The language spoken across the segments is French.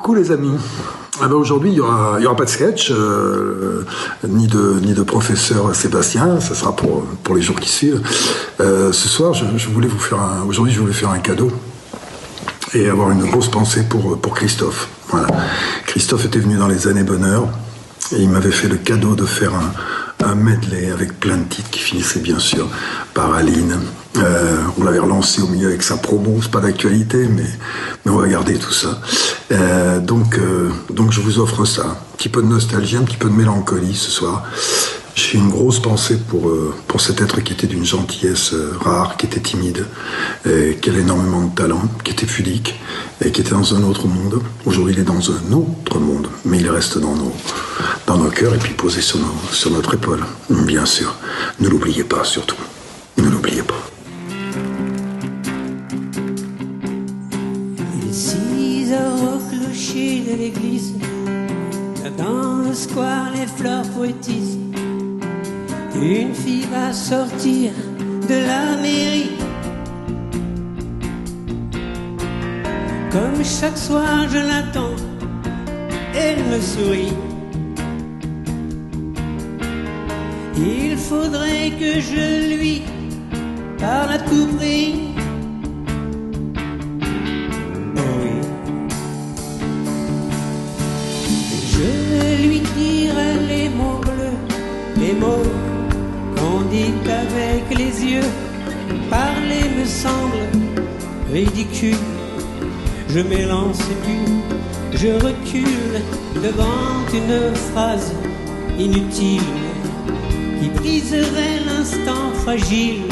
Coucou les amis. Ah ben aujourd'hui il y aura pas de sketch ni de professeur Sébastien, ça sera pour les jours qui suivent. Ce soir je voulais faire un cadeau et avoir une grosse pensée pour Christophe. Voilà. Christophe était venu dans les années bonheur et il m'avait fait le cadeau de faire un medley avec plein de titres qui finissaient bien sûr par Aline. On l'avait relancé au milieu avec sa promo, c'est pas d'actualité, mais on va garder tout ça. Donc je vous offre ça. Un petit peu de nostalgie, un petit peu de mélancolie ce soir. J'ai une grosse pensée pour cet être qui était d'une gentillesse rare, qui était timide, qui avait énormément de talent, qui était pudique et qui était dans un autre monde. Aujourd'hui, il est dans un autre monde, mais il reste dans nos cœurs et puis posé sur notre épaule, bien sûr. Ne l'oubliez pas, surtout. Ne l'oubliez pas. Il est 6 heures au clocher de l'église. Dans le square, les fleurs poétisent. Une fille va sortir de la mairie. Comme chaque soir je l'attends, elle me sourit. Il faudrait que je lui parle à tout prix. Oh oui. Je lui dirai les mots bleus, les mots qu'on dit qu'avec les yeux. Parler me semble ridicule. Je m'élance et puis je recule devant une phrase inutile qui briserait l'instant fragile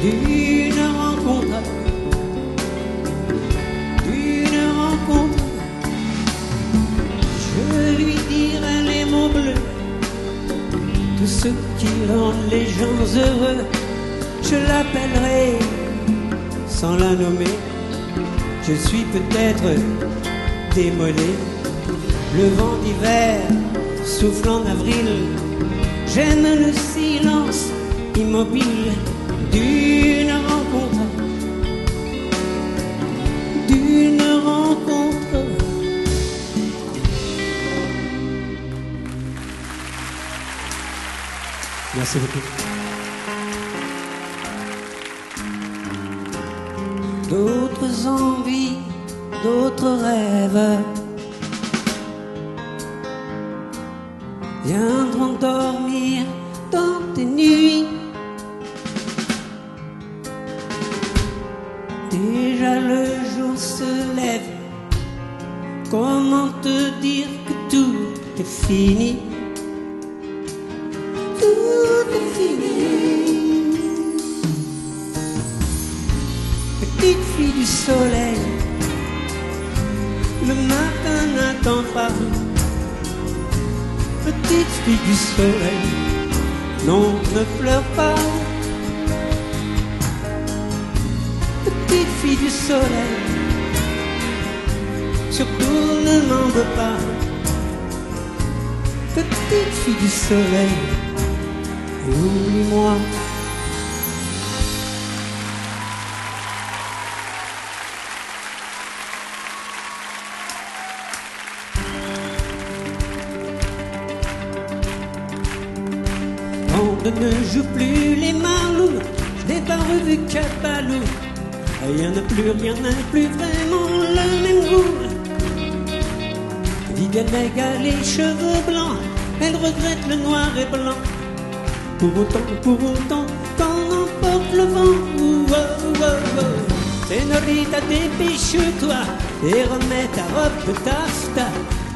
d'une rencontre. Je lui dirai les mots bleus, tout ce qui rend les gens heureux. Je l'appellerai sans la nommer. Je suis peut-être démodé. Le vent d'hiver souffle en avril. J'aime le silence immobile d'une rencontre. D'une rencontre. Merci beaucoup. D'autres envies, d'autres rêves viendront dormir dans tes nuits. Déjà le jour se lève. Comment te dire que tout est fini? Tout est fini. Petite fille du soleil, le matin n'attend pas. Petite fille du soleil, non, ne pleure pas. Petite fille du soleil, surtout ne m'en veux pas. Petite fille du soleil, oublie-moi. On ne joue plus les malous, je n'ai pas revu Capalou. Rien n'a plus vraiment le même goût. Viviane Mega, les cheveux blancs, elle regrette le noir et blanc. Pour autant, quand emporte le vent. Oh, oh, oh. Señorita, dépêche-toi et remets ta robe de taffeta.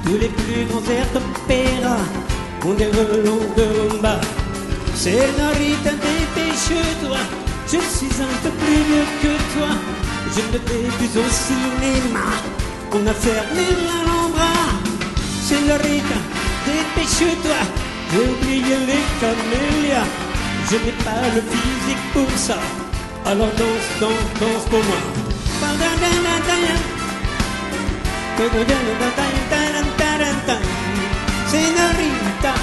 Tous les plus grands airs d'opéra ont des relents de rumba. Señorita, dépêche-toi, je suis un peu plus vieux que toi. Je ne vais plus au cinéma, on a fermé l'Alhambra. Señorita, dépêche-toi, j'ai oublié les camélias. Je n'ai pas le physique pour ça, alors danse pour moi. Señorita,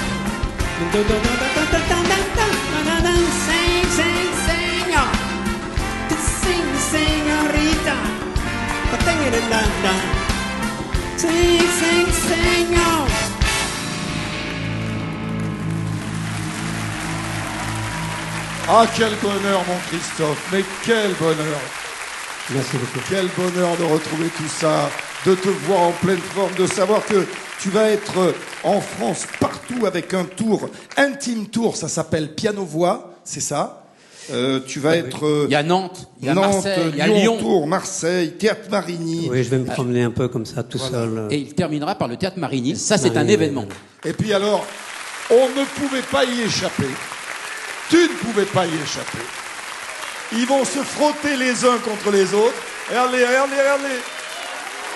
sing, señorita. enseignant. Ah, quel bonheur, mon Christophe, mais quel bonheur. Merci beaucoup. Quel bonheur de retrouver tout ça, de te voir en pleine forme, de savoir que tu vas être en France partout avec un tour, Intime Tour, ça s'appelle Piano-Voix, c'est ça. Tu vas être... Il y a Nantes, il y a Marseille, il y a Lyon. Tour, Marseille, Théâtre Marigny. Oui, je vais me promener un peu comme ça, tout seul. Et il terminera par le Théâtre Marigny. Ça, c'est un événement. Et puis alors, on ne pouvait pas y échapper. Tu ne pouvais pas y échapper. Ils vont se frotter les uns contre les autres. Regardez, regardez, regardez.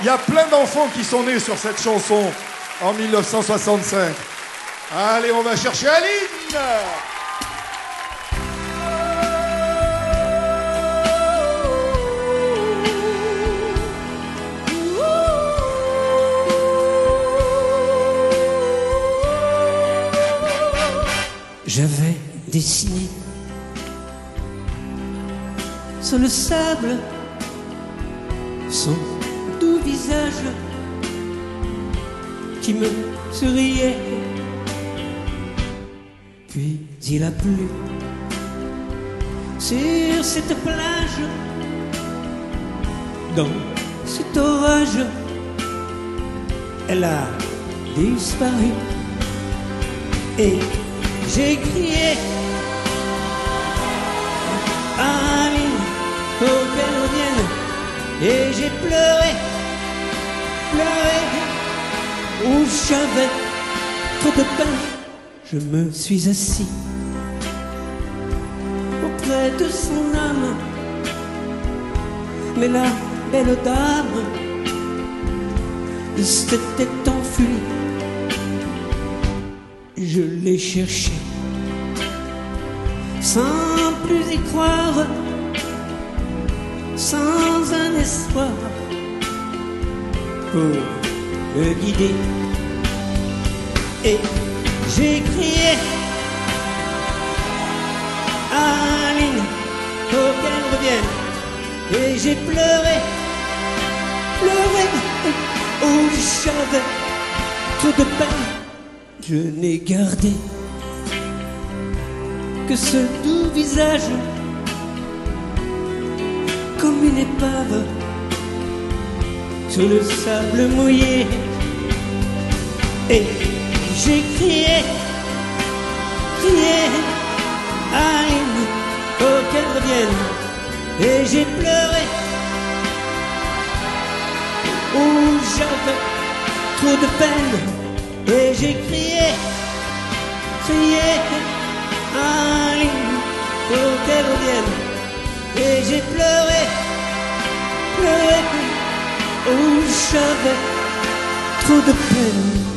Il y a plein d'enfants qui sont nés sur cette chanson en 1965. Allez, on va chercher Aline. J'avais dessiné sur le sable son doux visage qui me souriait. Puis il a plu sur cette plage, dans cet orage, elle a disparu et j'ai crié Aline, faut qu'elle revienne. Et j'ai pleuré, pleuré, où j'avais trop de peine. Je me suis assis auprès de son âme, mais la belle dame s'était enfuie. Je l'ai cherché sans plus y croire, sans un espoir pour me guider. Et j'ai crié Aline, faut qu'elle revienne. Et j'ai pleuré, pleuré, où j'avais trop de peine. Je n'ai gardé que ce doux visage, comme une épave sur le sable mouillé. Et j'ai crié, crié, Aline, faut qu'elle revienne. Et j'ai pleuré, où j'avais trop de peine. Et j'ai crié, crié, Aline, faut qu'elle revienne. Et j'ai pleuré, pleuré, où j'avais trop de peine.